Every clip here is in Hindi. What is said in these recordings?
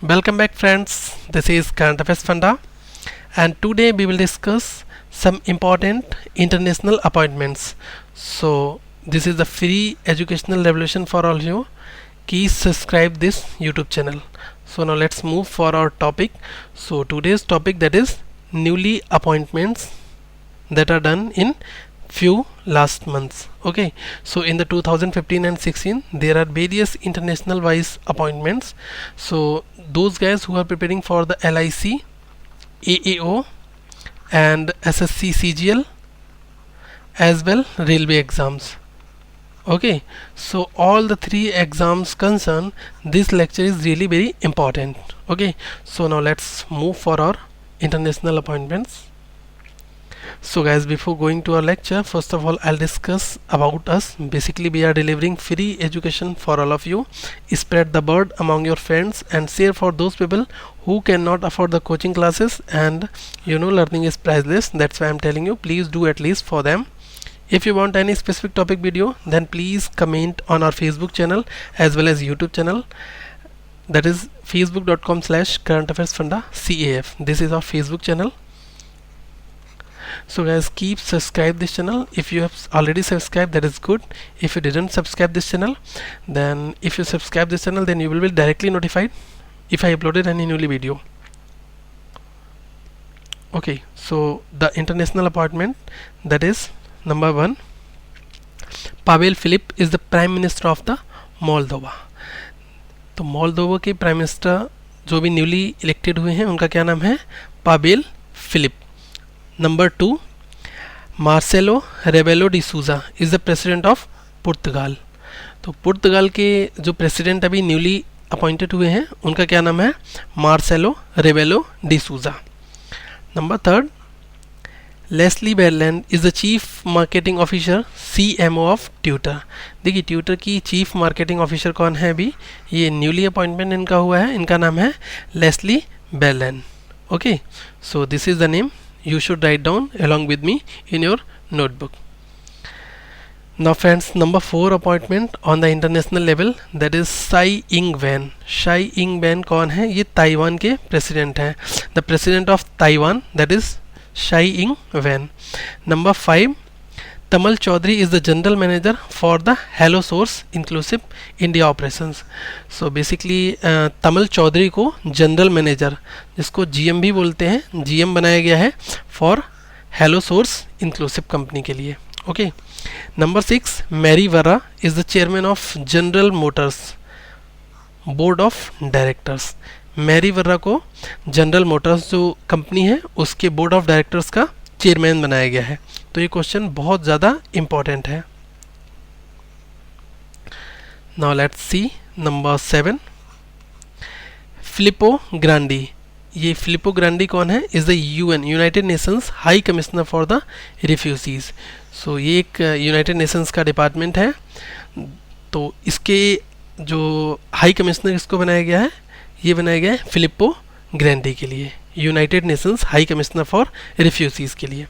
Welcome back friends, this is Current Affairs Funda and today we will discuss some important international appointments. So this is the free educational revolution for all you. Please subscribe this YouTube channel. So now let's move for our topic. So today's topic, that is newly appointments that are done in few last months. Okay, so in the 2015 and 16 there are various international wise appointments. So those guys who are preparing for the LIC, AAO and SSC CGL as well railway exams. Okay, so all the three exams concerned, this lecture is really very important. Okay, so now let's move for our international appointments. So guys, before going to our lecture, first of all I'll discuss about us. Basically we are delivering free education for all of you. Spread the word among your friends and share for those people who cannot afford the coaching classes, and learning is priceless. That's why I'm telling you, please do at least for them. If you want any specific topic video, then please comment on our Facebook channel as well as YouTube channel, that is facebook.com/currentaffairsfunda CAF. This is our Facebook channel. So guys, keep subscribe this channel. If you have already subscribed, that is good. If you didn't subscribe this channel, then if you subscribe this channel, then you will be directly notified if I uploaded any newly video. Okay, so the international appointment, that is number 1, Pavel Filip is the Prime Minister of the Moldova. तो मोल्दोवा के प्राइम मिनिस्टर जो भी न्यूली इलेक्टेड हुए हैं उनका क्या नाम है? Pavel Filip. Number 2, Marcelo Rebelo de Sousa is the president of Portugal. तो पुर्तगाल के जो प्रेसिडेंट अभी न्यूली अपॉइंटेड हुए हैं उनका क्या नाम है? Marcelo Rebelo de Sousa. Number 3, Leslie Berland is the chief marketing officer CMO of Twitter. देखिए ट्यूटर की चीफ मार्केटिंग ऑफिसर कौन है? अभी ये न्यूली अपॉइंटमेंट इनका हुआ है. इनका नाम है Leslie Berland. Okay, so this is the name. You should write down along with me in your notebook. Now friends, number 4 appointment on the international level, that is Tsai Ing-wen. Tsai Ing-wen कौन है? ये ताइवान के प्रेसिडेंट हैं. The president of Taiwan, that is Tsai Ing-wen. Number 5, Tamal Chaudhary is the general manager for the Hello Source Inclusive India operations. So basically Tamal Chaudhary को जनरल मैनेजर, जिसको GM भी बोलते हैं, GM बनाया गया है for hello source inclusive company के लिए. Okay. Number 6, Mary Barra is the chairman of General Motors board of directors. Mary Barra को जनरल मोटर्स जो कंपनी है उसके बोर्ड ऑफ डायरेक्टर्स का चेयरमैन बनाया गया है. तो ये क्वेश्चन बहुत ज़्यादा इम्पॉर्टेंट है. Now let's see number 7, Filippo Grandi. ये फिलिपो ग्रांडी कौन है? Is the United Nations high commissioner for the refugees. So ये एक यूनाइटेड नेशंस का डिपार्टमेंट है. तो इसके जो हाई कमिश्नर इसको बनाया गया है, ये बनाया गया है फिलिपो ग्रांडी के लिए, United Nations high commissioner for refugees के लिए.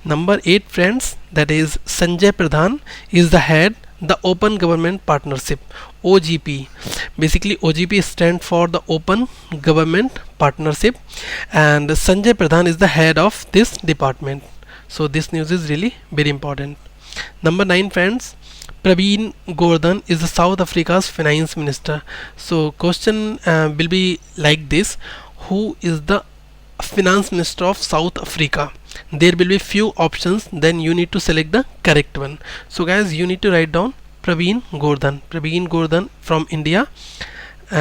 Number 8 friends, that is Sanjay Pradhan is the head the open government partnership OGP. Basically OGP stand for the open government partnership and Sanjay Pradhan is the head of this department. So this news is really very important. Number 9 friends, Praveen Gordhan is the South Africa's finance minister. So question will be like this: who is the finance minister of South Africa? There will be few options, then you need to select the correct one. So guys, you need to write down Praveen Gordhan from India,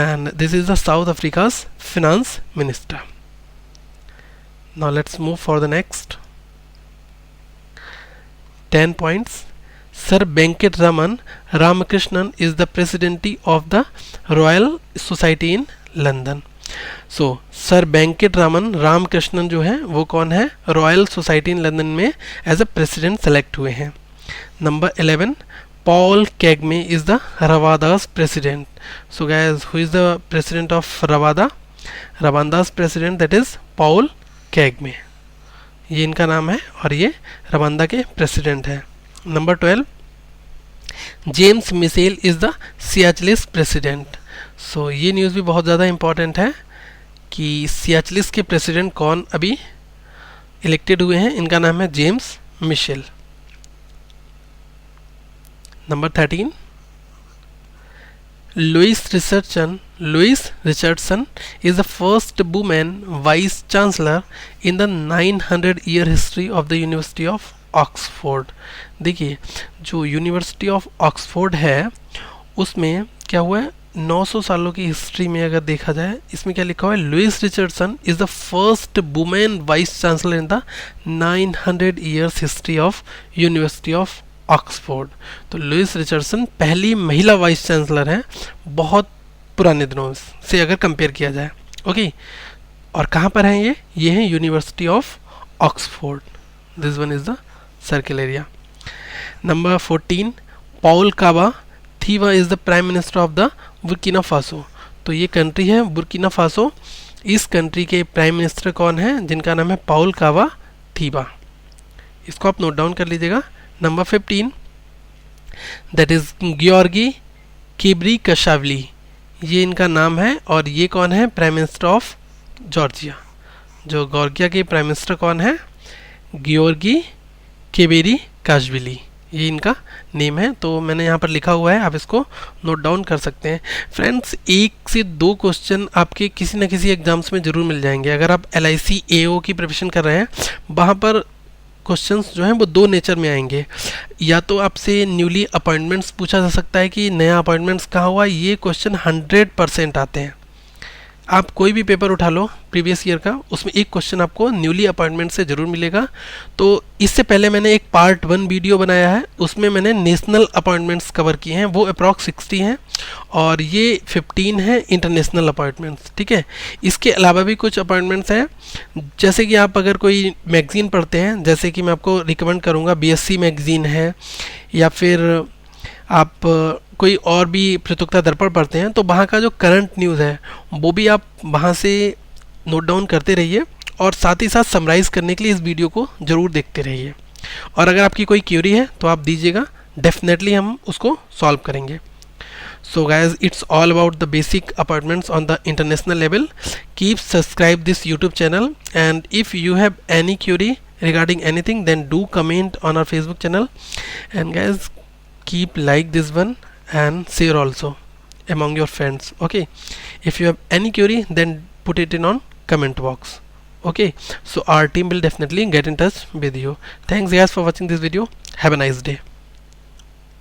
and this is the South Africa's finance minister. Now let's move for the next 10 points. Sir Venkat Raman Ramakrishnan is the president of the Royal Society in London. So sir Venkat Raman Ramakrishnan जो है वो कौन है? रॉयल सोसाइटी इन लंदन में एज अ प्रेसिडेंट सेलेक्ट हुए हैं. Number 11, Paul Kagame is the Rwanda's president. So guys, who is the president of Rwanda? Rwanda's president, that is Paul Kagame. ये इनका नाम है और ये रवांदा के प्रेसिडेंट है. Number 12, James Michel is the Seychelles president. So ये न्यूज़ भी बहुत ज़्यादा इंपॉर्टेंट है. कि सियाचलिस के प्रेसिडेंट कौन अभी इलेक्टेड हुए हैं, इनका नाम है James Michel. Number 13, Louis Richardson is the first woman vice chancellor in the 900-year history of the University of Oxford। देखिए जो यूनिवर्सिटी ऑफ ऑक्सफोर्ड है उसमें क्या हुआ है, 900 सालों की हिस्ट्री में अगर देखा जाए, इसमें क्या लिखा हुआ है, Louise Richardson is the first women vice chancellor in the 900 years history of University of Oxford. तो लुइस रिचर्डसन पहली महिला वाइस चांसलर हैं बहुत पुराने दिनों से अगर कंपेयर किया जाए। ओके, और कहाँ पर हैं ये हैं University of Oxford. This one is the circle area. Number 14, Paul Kaba Thieba is the prime minister of the Burkina Faso. तो ये कंट्री है बुर्किना फासो, इस कंट्री के प्राइम मिनिस्टर कौन है, जिनका नाम है पॉल काबा थीवा। इसको आप नोट डाउन कर लीजिएगा। नंबर 15, दैट इज ग्योर्गी किब्रिकशावली, ये इनका नाम है और ये कौन है, प्राइम मिनिस्टर ऑफ जॉर्जिया। जो जॉर्जिया के प्राइम मिनिस्टर कौन है, ग्योर्गी किब्रिकशावली, ये इनका नेम है। तो मैंने यहाँ पर लिखा हुआ है, आप इसको नोट डाउन कर सकते हैं। फ्रेंड्स 1 से 2 क्वेश्चन आपके किसी न किसी एग्जाम्स में ज़रूर मिल जाएंगे। अगर आप LIC AO की प्रिपरेशन कर रहे हैं, वहाँ पर क्वेश्चंस जो हैं वो 2 नेचर में आएंगे। या तो आपसे न्यूली अपॉइंटमेंट्स पूछा जा सकता है कि नया अपॉइंटमेंट्स कहाँ हुआ, ये क्वेश्चन 100% आते हैं। आप कोई भी पेपर उठा लो प्रीवियस ईयर का, उसमें एक क्वेश्चन आपको न्यूली अपॉइंटमेंट से ज़रूर मिलेगा। तो इससे पहले मैंने एक पार्ट 1 वीडियो बनाया है, उसमें मैंने नेशनल अपॉइंटमेंट्स कवर किए हैं, वो अप्रॉक्स 60 हैं और ये 15 हैं इंटरनेशनल अपॉइंटमेंट्स। ठीक है, इसके अलावा भी कुछ अपॉइंटमेंट्स हैं, जैसे कि आप अगर कोई मैगज़ीन पढ़ते हैं, जैसे कि मैं आपको रिकमेंड करूँगा BSc मैगज़ीन है, या फिर आप कोई और भी प्रतियोगिता दर्पण पढ़ते हैं, तो वहाँ का जो करंट न्यूज़ है वो भी आप वहाँ से नोट डाउन करते रहिए और साथ ही साथ समराइज़ करने के लिए इस वीडियो को ज़रूर देखते रहिए। और अगर आपकी कोई क्यूरी है तो आप दीजिएगा, डेफिनेटली हम उसको सॉल्व करेंगे। So guys, it's all about the basic appointments on the international level. Keep subscribe this YouTube channel, and if you have any query regarding anything, then do comment on our Facebook channel. And guys, keep like this one and share also among your friends. Okay, if you have any query, then put it in on comment box. Okay, so our team will definitely get in touch with you. Thanks guys for watching this video. Have a nice day.